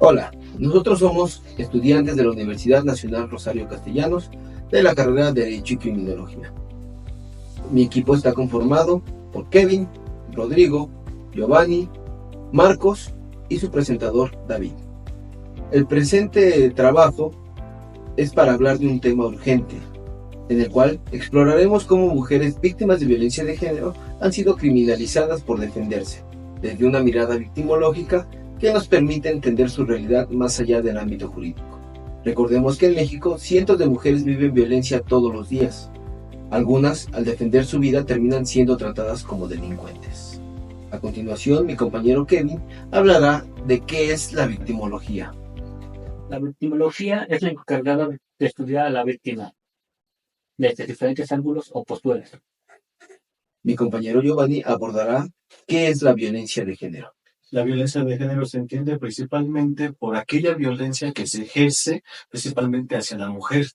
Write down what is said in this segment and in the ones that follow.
Hola, nosotros somos estudiantes de la Universidad Nacional Rosario Castellanos de la carrera de Derecho y Criminología. Mi equipo está conformado por Kevin, Rodrigo, Giovanni, Marcos y su presentador David. El presente trabajo es para hablar de un tema urgente, en el cual exploraremos cómo mujeres víctimas de violencia de género han sido criminalizadas por defenderse, desde una mirada victimológica que nos permite entender su realidad más allá del ámbito jurídico. Recordemos que en México cientos de mujeres viven violencia todos los días. Algunas, al defender su vida, terminan siendo tratadas como delincuentes. A continuación, mi compañero Kevin hablará de qué es la victimología. La victimología es la encargada de estudiar a la víctima desde diferentes ángulos o posturas. Mi compañero Giovanni abordará qué es la violencia de género. La violencia de género se entiende principalmente por aquella violencia que se ejerce principalmente hacia la mujer,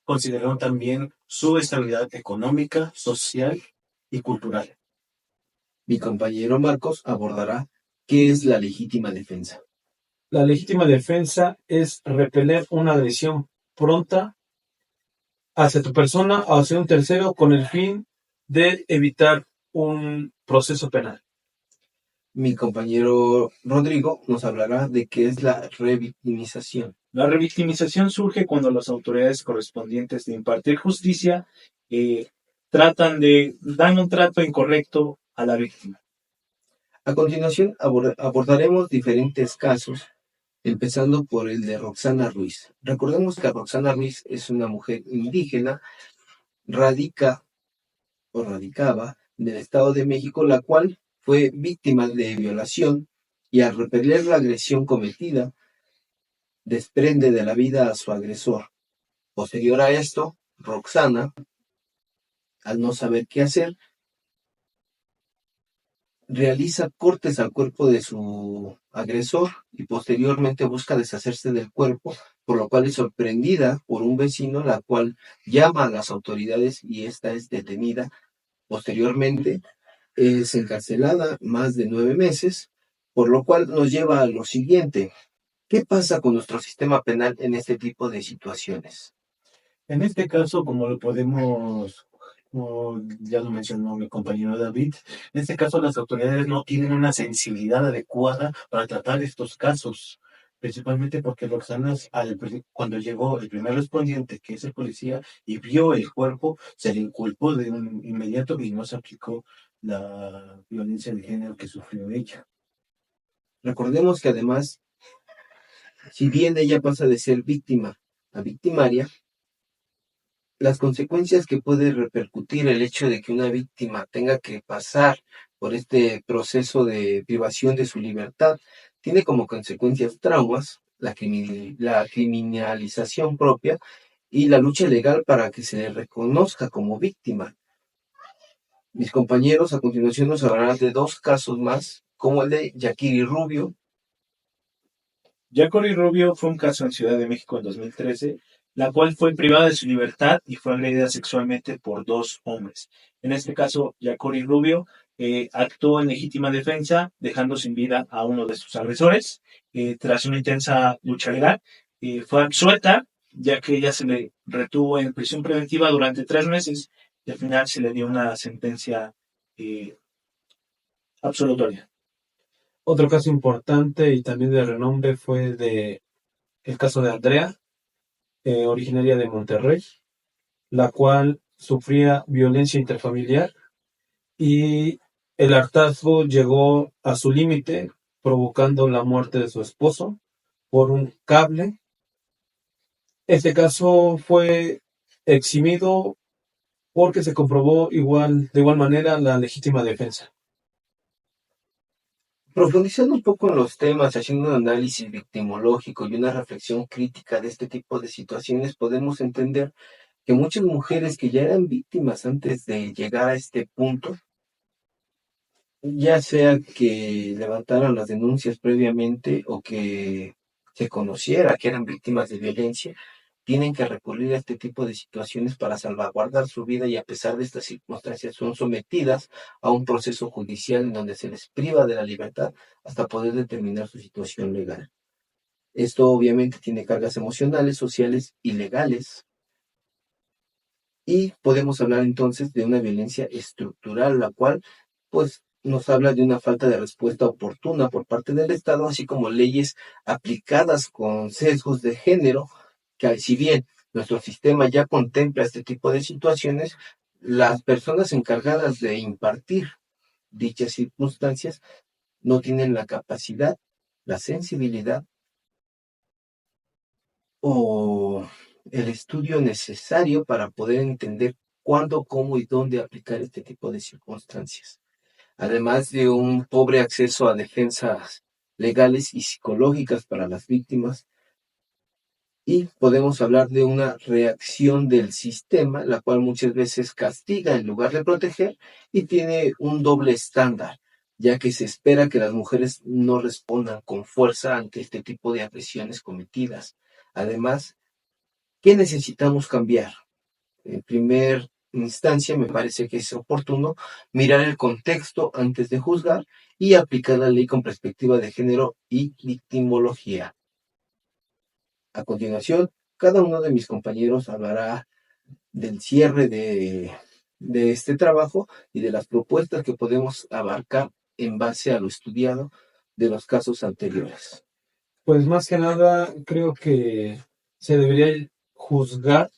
considerando también su estabilidad económica, social y cultural. Mi compañero Marcos abordará qué es la legítima defensa. La legítima defensa es repeler una agresión pronta hacia tu persona o hacia un tercero con el fin de evitar un proceso penal. Mi compañero Rodrigo nos hablará de qué es la revictimización. La revictimización surge cuando las autoridades correspondientes de impartir justicia dan un trato incorrecto a la víctima. A continuación abordaremos diferentes casos, empezando por el de Roxana Ruiz. Recordemos que Roxana Ruiz es una mujer indígena, radicaba del Estado de México, la cual fue víctima de violación y al repeler la agresión cometida, desprende de la vida a su agresor. Posterior a esto, Roxana, al no saber qué hacer, realiza cortes al cuerpo de su agresor y posteriormente busca deshacerse del cuerpo, por lo cual es sorprendida por un vecino, la cual llama a las autoridades y esta es detenida. Posteriormente es encarcelada más de 9 meses, por lo cual nos lleva a lo siguiente. ¿Qué pasa con nuestro sistema penal en este tipo de situaciones? En este caso, como ya lo mencionó mi compañero David, en este caso las autoridades no tienen una sensibilidad adecuada para tratar estos casos, principalmente porque Roxana, cuando llegó el primer respondiente, que es el policía, y vio el cuerpo, se le inculpó de un inmediato y no se aplicó la violencia de género que sufrió ella. Recordemos que además, si bien ella pasa de ser víctima a victimaria, las consecuencias que puede repercutir el hecho de que una víctima tenga que pasar por este proceso de privación de su libertad tiene como consecuencias traumas, la criminalización propia y la lucha legal para que se le reconozca como víctima. Mis compañeros a continuación nos hablarán de 2 casos más, como el de Yakiri Rubio. Yakiri Rubio fue un caso en Ciudad de México en 2013, la cual fue privada de su libertad y fue agredida sexualmente por 2 hombres. En este caso, Yakiri Rubio actuó en legítima defensa, dejando sin vida a uno de sus agresores. Tras una intensa lucha legal, fue absuelta, ya que ella se le retuvo en prisión preventiva durante 3 meses y al final se le dio una sentencia absolutoria. Otro caso importante y también de renombre fue el caso de Andrea, originaria de Monterrey, la cual sufría violencia interfamiliar y el hartazgo llegó a su límite, provocando la muerte de su esposo por un cable. Este caso fue eximido porque se comprobó de igual manera la legítima defensa. Profundizando un poco en los temas, haciendo un análisis victimológico y una reflexión crítica de este tipo de situaciones, podemos entender que muchas mujeres que ya eran víctimas antes de llegar a este punto, ya sea que levantaran las denuncias previamente o que se conociera que eran víctimas de violencia, tienen que recurrir a este tipo de situaciones para salvaguardar su vida y a pesar de estas circunstancias son sometidas a un proceso judicial en donde se les priva de la libertad hasta poder determinar su situación legal. Esto obviamente tiene cargas emocionales, sociales y legales. Y podemos hablar entonces de una violencia estructural, la cual pues nos habla de una falta de respuesta oportuna por parte del Estado, así como leyes aplicadas con sesgos de género, que si bien nuestro sistema ya contempla este tipo de situaciones, las personas encargadas de impartir dichas circunstancias no tienen la capacidad, la sensibilidad o el estudio necesario para poder entender cuándo, cómo y dónde aplicar este tipo de circunstancias. Además de un pobre acceso a defensas legales y psicológicas para las víctimas, y podemos hablar de una reacción del sistema, la cual muchas veces castiga en lugar de proteger y tiene un doble estándar, ya que se espera que las mujeres no respondan con fuerza ante este tipo de agresiones cometidas. Además, ¿qué necesitamos cambiar? En primer instancia, me parece que es oportuno mirar el contexto antes de juzgar y aplicar la ley con perspectiva de género y victimología. A continuación, cada uno de mis compañeros hablará del cierre de este trabajo y de las propuestas que podemos abarcar en base a lo estudiado de los casos anteriores. Pues más que nada, creo que se debería juzgar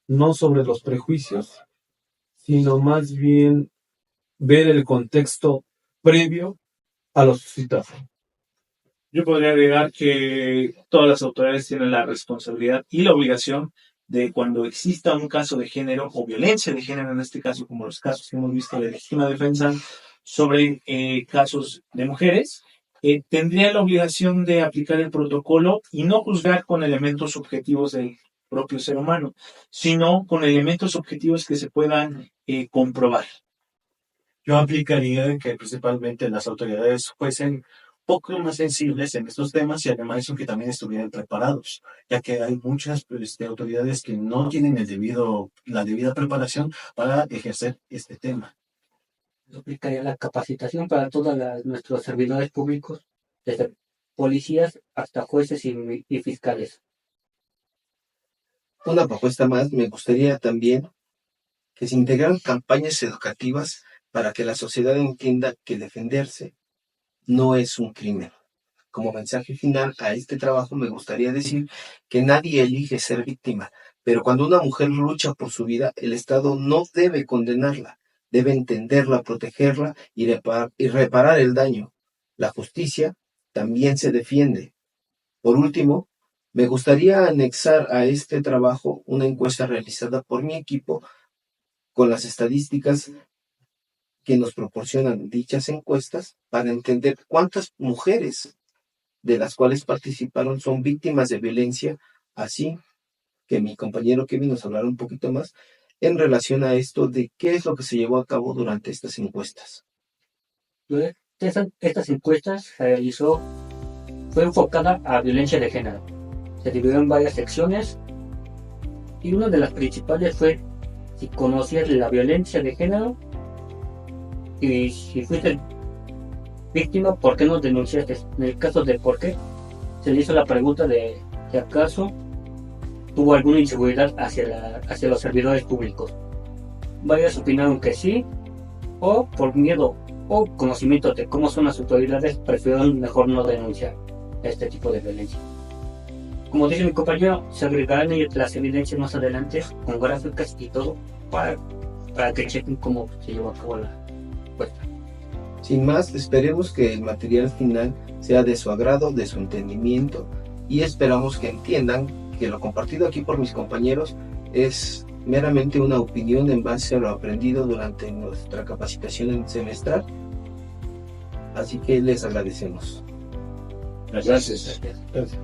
no sobre los prejuicios, sino más bien ver el contexto previo a lo suscitado. Yo podría agregar que todas las autoridades tienen la responsabilidad y la obligación de cuando exista un caso de género o violencia de género, en este caso, como los casos que hemos visto de legítima defensa sobre casos de mujeres, tendría la obligación de aplicar el protocolo y no juzgar con elementos objetivos del propio ser humano, sino con elementos objetivos que se puedan comprobar. Yo aplicaría que principalmente las autoridades fuesen poco más sensibles en estos temas y además eso que también estuvieran preparados, ya que hay muchas autoridades que no tienen la debida preparación para ejercer este tema. Yo aplicaría la capacitación para todos nuestros servidores públicos, desde policías hasta jueces y fiscales. Una propuesta más, me gustaría también que se integraran campañas educativas para que la sociedad entienda que defenderse no es un crimen. Como mensaje final a este trabajo me gustaría decir que nadie elige ser víctima, pero cuando una mujer lucha por su vida, el Estado no debe condenarla, debe entenderla, protegerla y reparar el daño. La justicia también se defiende. Por último, me gustaría anexar a este trabajo una encuesta realizada por mi equipo con las estadísticas que nos proporcionan dichas encuestas para entender cuántas mujeres de las cuales participaron son víctimas de violencia, así que mi compañero Kevin nos hablará un poquito más en relación a esto de qué es lo que se llevó a cabo durante estas encuestas. Estas encuestas fue enfocada a violencia de género. Se dividió en varias secciones y una de las principales fue si conocías la violencia de género y si fuiste víctima, ¿por qué no denunciaste? En el caso de por qué, se le hizo la pregunta de si acaso tuvo alguna inseguridad hacia los servidores públicos. Varios opinaron que sí, o por miedo o conocimiento de cómo son las autoridades, prefirieron mejor no denunciar este tipo de violencia. Como dice mi compañero, se agregarán las evidencias más adelante con gráficas y todo para que chequen cómo se llevó a cabo la encuesta. Sin más, esperemos que el material final sea de su agrado, de su entendimiento y esperamos que entiendan que lo compartido aquí por mis compañeros es meramente una opinión en base a lo aprendido durante nuestra capacitación semestral. Así que les agradecemos. Gracias. Gracias.